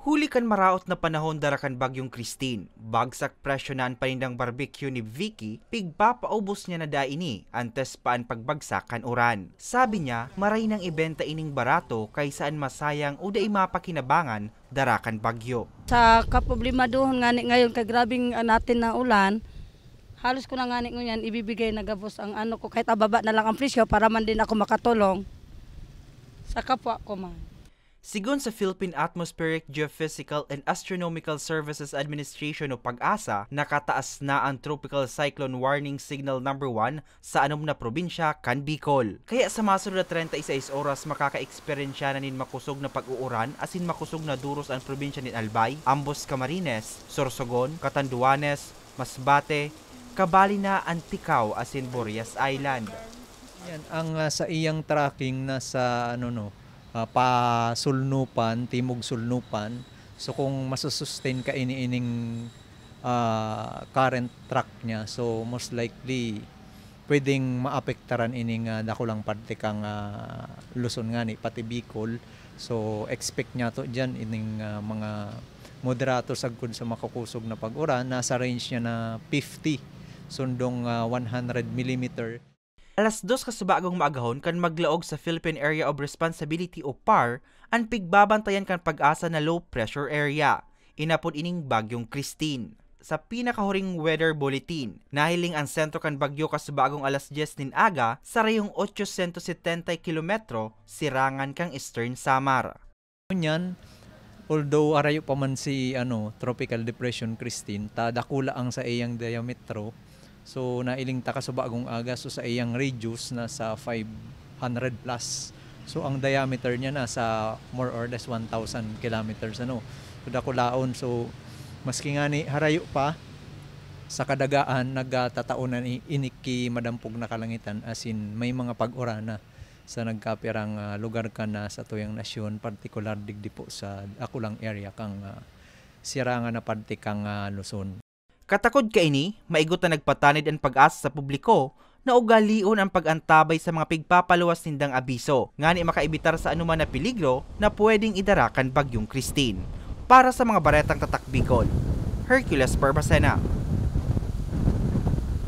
Huli kan maraot na panahon darakan bagyong Christine. Bagsak presyo na ang panindang barbecue ni Vicky, pigpapaubos niya na daini, antes paan pagbagsak kan uran. Sabi niya, maray nang ibenta ining barato kaysaan masayang o da'i mapakinabangan darakan bagyo. Sa kaproblema doon ngani ngayon kay grabing natin na ulan, halos ko na ngani ngunyan ibibigay na gabos ang ano ko kahit ababa na lang ang presyo para man din ako makatulong sa kapwa ko man. Sigon sa Philippine Atmospheric, Geophysical and Astronomical Services Administration o PAGASA, nakataas na ang Tropical Cyclone Warning Signal number 1 sa anom na probinsya kan Bicol. Kaya sa masunod na 36 oras makaka-eksperyensya na nin makusog na pag-uuran asin makusog na duros ang probinsya ni Albay, Ambos Camarines, Sorsogon, Catanduanes, Masbate, kabali na Anticao asin Burias Island. Yan ang sa iyang tracking na sa pasulnupan, timog sulnupan. So kung masusustain ka iniining current track niya, so most likely pwedeng maapektaran ining dakulang parte kang Luzon ngani pati Bicol. So expect niya to diyan ining mga moderato sagkod sa makakusog na pag-uran, nasa range niya na 50 sundong 100 mm. Alas 2 kasubagong maagahon kan maglaog sa Philippine Area of Responsibility o PAR ang pigbabantayan kan pag-asa na low pressure area. Inapod ining bagyong Christine. Sa pinakahuring weather bulletin, nahiling ang sentro kan bagyo kasubagong alas 10 nin aga sa rayong 870 kilometro sirangan kang Eastern Samar. Ngunyan, although arayo pa man si Tropical Depression Christine, dakula ang sa iyang diametro. So nailing ta kasubagong aga, so sa iyang radius na sa 500 plus. So ang diameter niya nasa more or less 1,000 kilometers So dakulaon, so maski nga ni harayo pa sa kadagaan nagtataunan iniki madampog na kalangitan, as in may mga pag-urana sa nagkapirang lugar ka na sa tuyang nasyon, partikular digdi po sa akulang area kang sirangan na parte kang Luzon. Katakod ka ini, maigot na nagpatanid ang pag-asa sa publiko na ugalion ang pag-antabay sa mga pigpapaluwas nindang abiso, ngani makaibitar sa anuman na peligro na pwedeng idarakan bagyong Christine. Para sa mga baretang tatak Bicol, Hercules Barbacena.